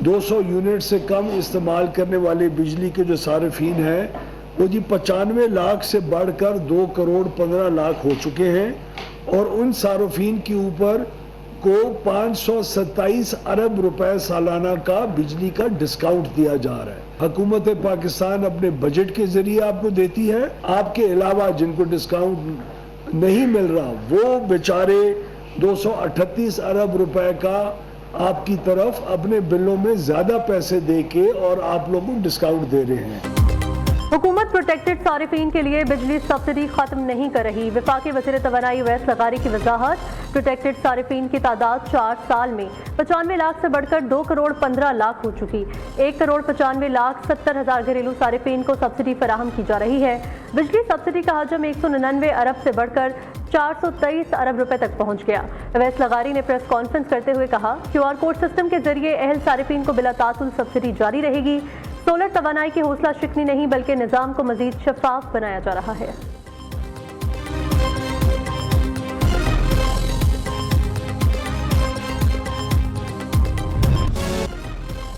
200 unit से कम इस्तेमाल करने वाले बिजली के जो सार्फिन हैं वो जी 95 लाख से बढ़कर 2 करोड़ 15 लाख हो चुके हैं और उन सार्फिन के ऊपर को 527 अरब रुपए सालाना का बिजली का डिस्काउंट दिया जा रहा है। हुकूमत पाकिस्तान अपने बजट के जरिए आपको देती है। आपके अलावा जिनको डिस्काउंट नहीं मिल रहा वो बेचारे 238 अरब रुपए का आपकी तरफ अपने बिलों में ज्यादा पैसे देके और आप लोगों को डिस्काउंट दे रहे हैं। हुकूमत प्रोटेक्टेड सारिफीन के लिए बिजली सब्सिडी खत्म नहीं कर रही। वफाकी वज़ीर तवानाई अवैस लगारी की वजाहत। प्रोटेक्टेड सारिफीन की तादाद 4 साल में 95 लाख से बढ़कर 2 करोड़ 15 लाख हो चुकी। 1 करोड़ 95 लाख 70 हजार घरेलू सारिफीन को सब्सिडी फराहम की जा रही है। बिजली सब्सिडी का हजम 199 अरब से बढ़कर 423 अरब रुपए तक पहुंच गया। अवैस लगारी ने प्रेस कॉन्फ्रेंस करते हुए कहा, QR कोड सिस्टम के जरिए अहल सारिफीन को बिला तातुल सब्सिडी जारी रहेगी। सोलर तवानाई की हौसला शिकनी नहीं बल्कि निज़ाम को मजीद शफाफ बनाया जा रहा है।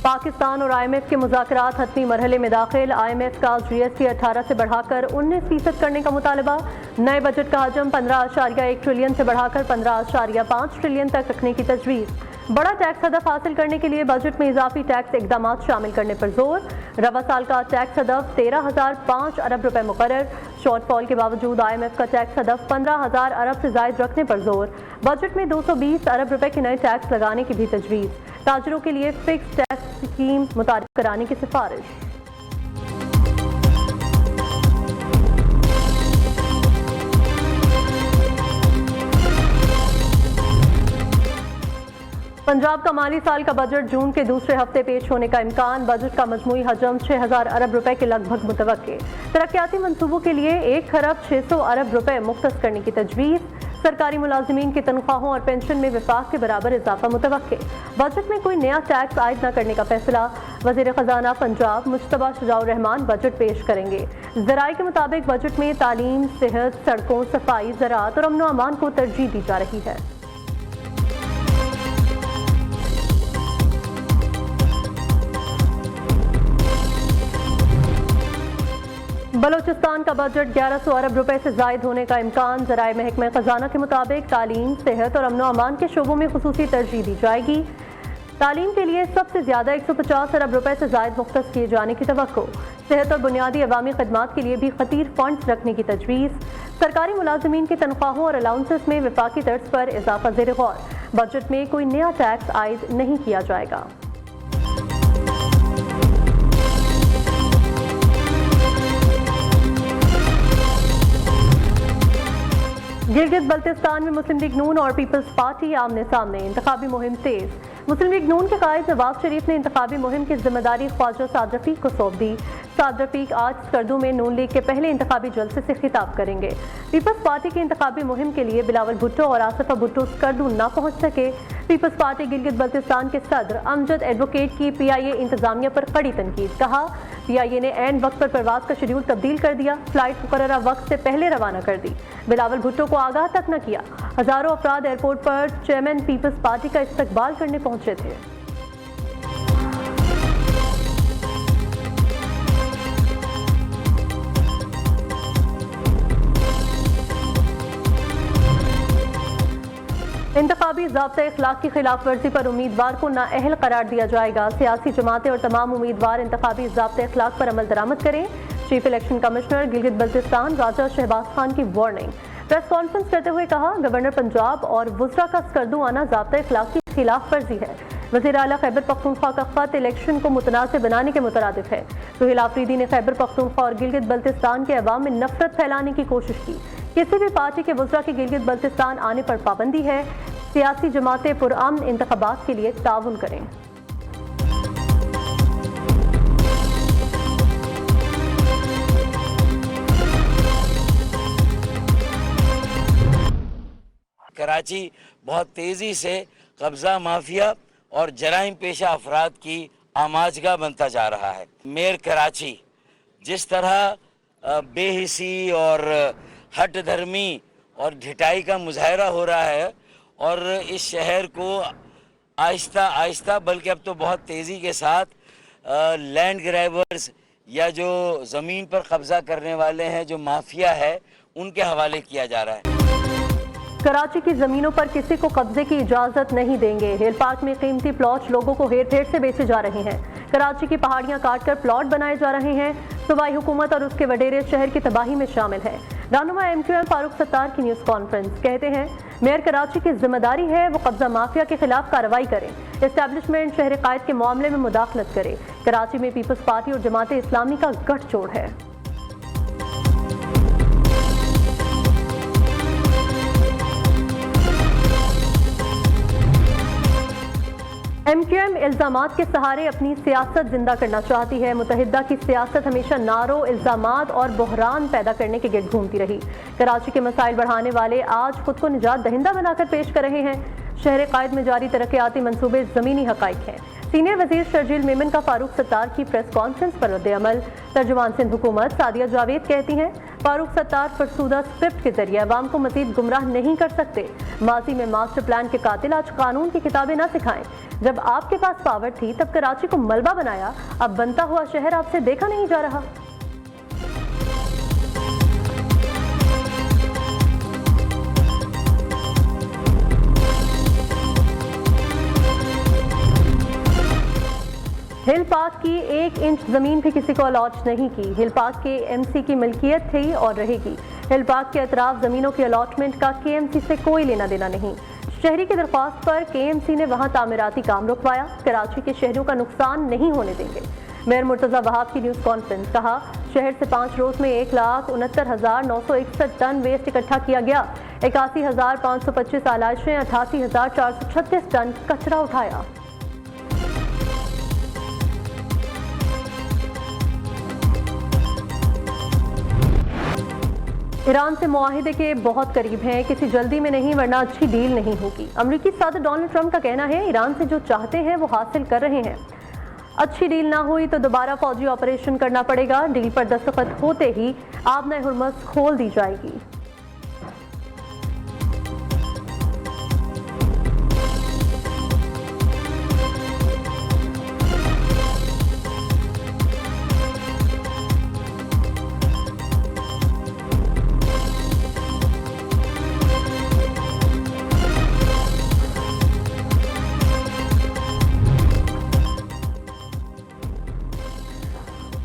पाकिस्तान और IMF के मुज़ाकरात हतमी मरहले में दाखिल। IMF का GST 18 से बढ़ाकर 19% करने का मुतालबा। नए बजट का हजम 15.1 ट्रिलियन से बढ़ाकर 15.5 ट्रिलियन तक रखने की तजवीज़। बड़ा टैक्स हदफ हासिल करने के लिए बजट में इजाफी टैक्स इकदाम शामिल करने पर जोर। रवा साल का टैक्स हदफ 13,005 अरब रुपए मुकर्रर। शॉर्टफॉल के बावजूद IMF का टैक्स हदफ 15,000 अरब से जायद रखने पर जोर। बजट में 220 अरब रुपए के नए टैक्स लगाने की भी तजवीज़। ताजरों के लिए फिक्स टैक्स स्कीम मुतारिफ कराने की सिफारिश। पंजाब का माली साल का बजट जून के दूसरे हफ्ते पेश होने का इम्कान। बजट का मजमूई हजम 6,000 अरब रुपए के लगभग मुतवक्के। तरक्याती मंसूबों के लिए 1 खरब 600 अरब रुपए मुख्तस करने की तजवीज़। सरकारी मुलाजिमीन की तनख्वाहों और पेंशन में विफाक के बराबर इजाफा मुतवक्के। बजट में कोई नया टैक्स आयद न करने का फैसला। वज़ीर ख़जाना पंजाब मुश्तबा शुजाउर रहमान बजट पेश करेंगे। ज़राए के मुताबिक बजट में तालीम, सेहत, सड़कों, सफाई, ज़राअत और अमन व अमान को तरजीह दी जा रही है। बलोचिस्तान का बजट 1100 अरब रुपए से जायद होने का इम्कान। ज़राए महकमे ख़जाना के मुताबिक तालीम, सेहत और अमन व अमान के शोबों में खुसूसी तरजीह दी जाएगी। तालीम के लिए सबसे ज़्यादा 150 अरब रुपए से जायद मुख्तस किए जाने की तवक्को। सेहत और बुनियादी अवामी खदमात के लिए भी खतीर फंड्स रखने की तजवीज़। सरकारी मुलाजिमीन की तनख्वाहों और अलाउंसेस में विफाकी तर्ज पर इजाफा ज़ेर गौर। बजट में कोई नया टैक्स आयद नहीं किया जाएगा। गिलगित बल्तिस्तान में मुस्लिम लीग नून और पीपल्स पार्टी आमने सामने। इंतखाबी मुहिम तेज। मुस्लिम लीग नून के कायद नवाज शरीफ ने इंतखाबी मुहिम की जिम्मेदारी ख्वाजा साद रफीक को सौंप दी। साद रफीक आज स्कर्दू में नून लीग के पहले इंतखाबी जलसे से खिताब करेंगे। पीपल्स पार्टी की इंतखाबी मुहिम के लिए बिलावल भुट्टो और आसिफा भुट्टो स्कर्दू न पहुंच सके। पीपल्स पार्टी गिलगित बल्तिस्तान के सदर अमजद एडवोकेट की PIA इंतजामिया पर कड़ी तनकीद। कहा, PIA ने ऐन वक्त पर परवाज का शेड्यूल तब्दील कर दिया, फ्लाइट मुकर्ररा वक्त से पहले रवाना कर दी, बिलावल भुट्टो को आगाह तक न किया। हजारों अफराद एयरपोर्ट पर चेयरमैन पीपल्स पार्टी का इस्तकबाल करने पहुंचे थे। इंतखाबी ज़ाब्ता इखलाक की खिलाफ वर्जी पर उम्मीदवार को नाअहल करार दिया जाएगा। सियासी जमातें और तमाम उम्मीदवार इंतखाबी ज़ाब्ता इखलाक पर अमल दरामद करें। Chief election commissioner Gilgit Baltistan Raja Shahbaz Khan की वार्निंग। प्रेस कॉन्फ्रेंस करते हुए कहा, गवर्नर पंजाब और वुज़रा का स्कर्दू आना ज़ाब्ता इखलाक की खिलाफ वर्जी है। वज़ीर आला खैबर पख्तूनख्वा का खत इलेक्शन को मुतनाज़िर बनाने के मुतरादिफ है। सुहेल आफरीदी ने खैबर पख्तूनख्वा और गिलगित बल्तिस्तान के अवाम में नफरत फैलाने की कोशिश की। किसी भी पार्टी के वुज़रा के गिलगित बल्तिस्तान आने पर पाबंदी है। सियासी जमातें पुरअमन इंतखाबात के लिए ताउन करें। कराची बहुत तेज़ी से कब्ज़ा माफिया और जराइम पेशा अफराद की आमाजगाह बनता जा रहा है। मेयर कराची जिस तरह बेहिसी और हट धर्मी और ढिठाई का मुजाहरा हो रहा है और इस शहर को आहिस्ता आहिस्ता बल्कि अब तो बहुत तेज़ी के साथ लैंड ग्रैबर्स या जो ज़मीन पर कब्ज़ा करने वाले हैं, जो माफिया है, उनके हवाले किया जा रहा है। कराची की जमीनों पर किसी को कब्जे की इजाजत नहीं देंगे। हिल पार्क में कीमती प्लॉट लोगों को हेर फेर से बेचे जा रहे हैं। कराची की पहाड़ियां काटकर प्लॉट बनाए जा रहे हैं। सूबाई हुकूमत और उसके वडेरे शहर की तबाही में शामिल है। रहनुमा MQM फारूक सत्तार की न्यूज़ कॉन्फ्रेंस, कहते हैं मेयर कराची की जिम्मेदारी है वो कब्जा माफिया के खिलाफ कार्रवाई करें। एस्टैब्लिशमेंट शहर कायद के मामले में मुदाखलत करे। कराची में पीपल्स पार्टी और जमात इस्लामी का गठजोड़ है। MQM इल्जामात के सहारे अपनी सियासत जिंदा करना चाहती है। मुतहिदा की सियासत हमेशा नारों, इल्जामात और बहरान पैदा करने के गिर्द घूमती रही। कराची के मसाइल बढ़ाने वाले आज खुद को निजात दहिंदा बनाकर पेश कर रहे हैं। शहर कायद में जारी तरक्याती मंसूबे ज़मीनी हकाइक हैं। सीनियर वजीर शर्जील मेमन का फारूक सत्तार की प्रेस कॉन्फ्रेंस पर रद्द-ए-अमल। तर्जुमान सिंध हुकूमत सादिया जावेद कहती हैं फारूक सत्तार फरसूदा स्क्रिप्ट के जरिए अवाम को मजीद गुमराह नहीं कर सकते। माजी में मास्टर प्लान के कातिल आज कानून की किताबें ना सिखाएं। जब आपके पास पावर थी तब कराची को मलबा बनाया, अब बनता हुआ शहर आपसे देखा नहीं जा रहा। हिल पार्क की 1 इंच जमीन भी किसी को अलॉट नहीं की। हिल पार्क के MC की मिल्कियत थी और रहेगी। हिल पार्क के अतराफ जमीनों की अलॉटमेंट का KMC से कोई लेना देना नहीं। शहरी की दरख्वास्त पर KMC ने वहां तामीराती काम रुकवाया। कराची के शहरों का नुकसान नहीं होने देंगे। मेयर मुर्तजा वहाब की न्यूज़ कॉन्फ्रेंस, कहा शहर से 5 रोज में 1,69,961 टन वेस्ट इकट्ठा किया गया। 81,525 आलाइशें, 88,436 टन कचरा उठाया। ईरान से मुआहिदे के बहुत करीब हैं, किसी जल्दी में नहीं वरना अच्छी डील नहीं होगी। अमेरिकी सदर डोनाल्ड ट्रंप का कहना है ईरान से जो चाहते हैं वो हासिल कर रहे हैं। अच्छी डील ना हुई तो दोबारा फौजी ऑपरेशन करना पड़ेगा। डील पर दस्तखत होते ही आबना हुर्मुज़ खोल दी जाएगी।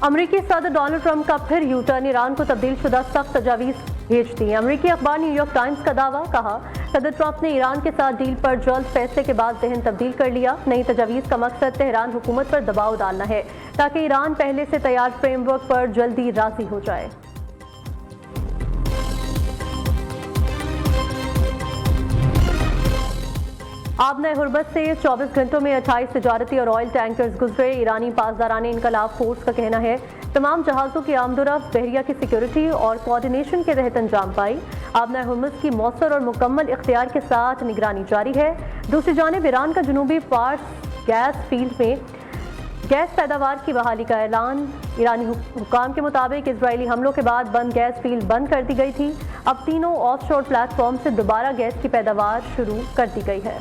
अमेरिकी सदर डोनाल्ड ट्रंप का फिर यूटर्न, ईरान को तब्दील शुदा सख्त तजावीज़ भेज दी। अमेरिकी अखबार न्यूयॉर्क टाइम्स का दावा, कहा सदर ट्रंप ने ईरान के साथ डील पर जल्द फैसले के बाद जहन तब्दील कर लिया। नई तजावीज़ का मकसद तेहरान हुकूमत पर दबाव डालना है ताकि ईरान पहले से तैयार फ्रेमवर्क पर जल्दी राजी हो जाए। आबना हुर्मुज़ से 24 घंटों में 28 तिजारती और ऑयल टैंकर्स गुजरे। ईरानी पासदारान इनकलाब फोर्स का कहना है तमाम जहाज़ों की आमदोरफ्त बहरिया की सिक्योरिटी और कोऑर्डिनेशन के तहत अंजाम पाई। आबना हुर्मुज़ की मौसर और मुकम्मल इख्तियार के साथ निगरानी जारी है। दूसरी जानिब ईरान का जनूबी फार्स गैस फील्ड में गैस पैदावार की बहाली का ऐलान। ईरानी हुकाम के मुताबिक इजरायली हमलों के बाद बंद गैस फील्ड बंद कर दी गई थी। अब तीनों ऑफशोर प्लेटफॉर्म से दोबारा गैस की पैदावार शुरू कर दी गई है।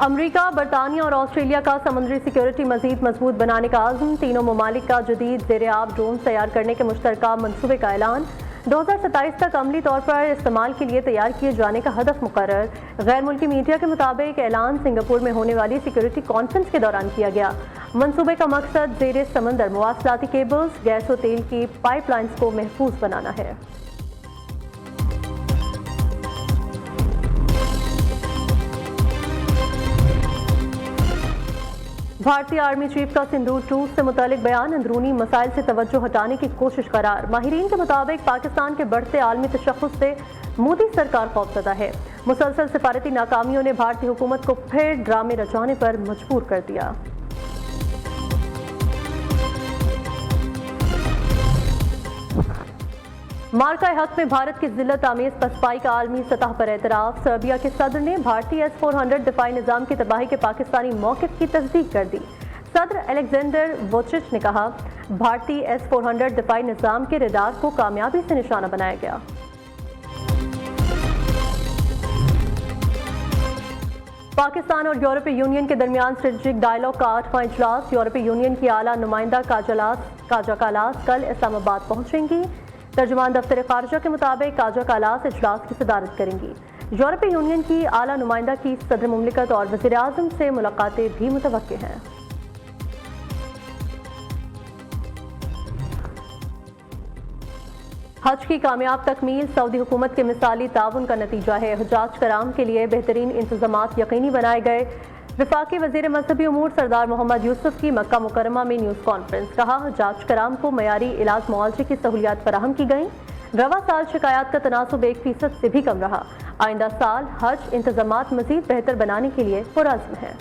अमेरिका, बरतानिया और ऑस्ट्रेलिया का समुद्री सिक्योरिटी मजीद मजबूत बनाने का आज़म। तीनों ममालिक का जदीद ज़ेर-ए-आब ड्रोन तैयार करने के मुश्तरका मनसूबे का ऐलान। 2027 तक अमली तौर पर इस्तेमाल के लिए तैयार किए जाने का हदफ मुकर्रर। गैर मुल्की मीडिया के मुताबिक ऐलान सिंगापुर में होने वाली सिक्योरिटी कॉन्फ्रेंस के दौरान किया गया। मनसूबे का मकसद ज़ेर समंदर मवासलाती केबल्स, गैस और तेल की पाइपलाइंस को महफूज बनाना है। भारतीय आर्मी चीफ का सिंदूर टूट से मुतालिक बयान अंदरूनी मसाइल से तवज्जो हटाने की कोशिश करार। माहिरीन के मुताबिक पाकिस्तान के बढ़ते आलमी तशख्खुस से मोदी सरकार खौफजदा है। मुसलसल सिफारती नाकामियों ने भारतीय हुकूमत को फिर ड्रामे रचाने पर मजबूर कर दिया। मार्का हक में भारत की जिल्लत आमेज पसपाई का आलमी सतह पर एतराफ़। सर्बिया के सदर ने भारतीय S-400 दिफाई निज़ाम की तबाही के पाकिस्तानी मौक़िफ़ की तस्दीक कर दी। सदर अलेक्जेंडर वुचिच ने कहा भारतीय S-400 दिफाई निज़ाम के रडार को कामयाबी से निशाना बनाया गया। पाकिस्तान और यूरोपीय यूनियन के दरमियान स्ट्रेटेजिक डायलॉग का 8वां इजलास। यूरोपीय यूनियन की आला नुमाइंदा काजा कालास कल इस्लामाबाद पहुंचेंगी। तर्जुमान दफ्तर खारजा के मुताबिक काजा कालास इजलास की सदारत करेंगी। यूरोपीय यूनियन की आला नुमाइंदा की सदर मुमलिकत और वज़ीर आज़म से मुलाकातें भी मुतवक्किल हैं। हज की कामयाब तकमील सऊदी हुकूमत के मिसाली ताउन का नतीजा है। हुज्जाज कराम के लिए बेहतरीन इंतजामात यकीनी बनाए गए। वफाकी वज़ीर मजहबी उमूर सरदार मोहम्मद यूसुफ की मक्का मुकरमा में न्यूज़ कॉन्फ्रेंस। कहा, हुज्जाज कराम को मयारी इलाज मुआवजे की सहूलियात फराहम की गई। रवा साल शिकायत का तनासुब 1% से भी कम रहा। आइंदा साल हज इंतजामात मजीद बेहतर बनाने के लिए पुरअज़्म है।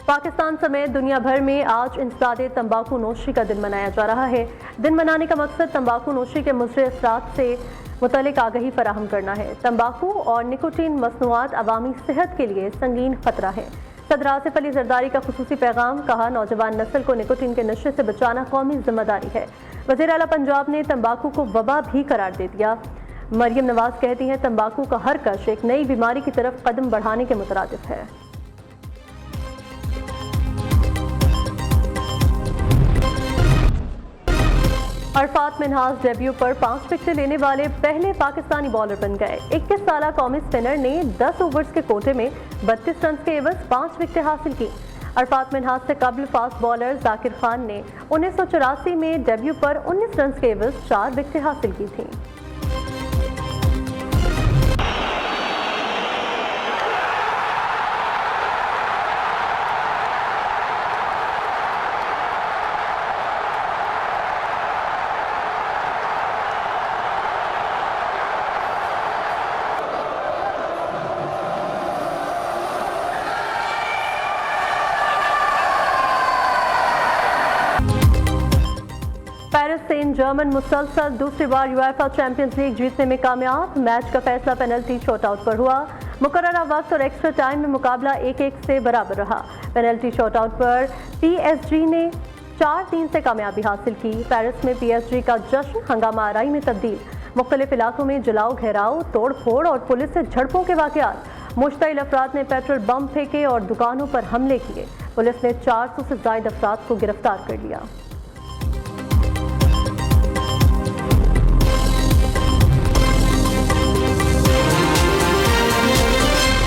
पाकिस्तान समेत दुनिया भर में आज इंसदादे तंबाकू नोशी का दिन मनाया जा रहा है। दिन मनाने का मकसद तंबाकू नोशी के मुज़र असरात से मुतल्लिक आगाही फराहम करना है। तंबाकू और निकोटीन मसनूआत अवामी सेहत के लिए संगीन खतरा है। सदर आसिफ अली जरदारी का खुसूसी पैगाम। कहा, नौजवान नस्ल को निकोटीन के नशे से बचाना कौमी जिम्मेदारी है। वज़ीर आला पंजाब ने तंबाकू को वबा भी करार दे दिया। मरियम नवाज कहती हैं, तंबाकू का हर कश एक नई बीमारी की तरफ कदम बढ़ाने के मुतरादिफ है। अरफात मिन्हाज डेब्यू पर 5 विकेटें लेने वाले पहले पाकिस्तानी बॉलर बन गए। 21 साला कौमी स्पिनर ने 10 ओवर्स के कोटे में 32 रन के एवज 5 विकेटें हासिल की। अरफात मिन्हाज से कबल फास्ट बॉलर जाकिर खान ने 1984 में डेब्यू पर 19 रन के एवज 4 विकेटें हासिल की थीं। पेरिस सेंट जर्मन मुसलसल दूसरी बार यूएफए चैंपियंस लीग जीतने में कामयाब। मैच का फैसला पेनल्टी शॉटआउट पर हुआ। मुकर्ररा वक्त और एक्स्ट्रा टाइम में मुकाबला 1-1 से बराबर रहा। पेनल्टी शॉटआउट पर पीएसजी ने 4-3 से कामयाबी हासिल की। पेरिस में पीएसजी का जश्न हंगामा आराई में तब्दील। मुख्तलिफ इलाकों में जलाओ घेराव, तोड़ फोड़ और पुलिस से झड़पों के वाक़यात। मुश्तइल अफराद ने पेट्रोल बम फेंके और दुकानों पर हमले किए। पुलिस ने 400 से ज़ायद अफराद को गिरफ्तार कर लिया।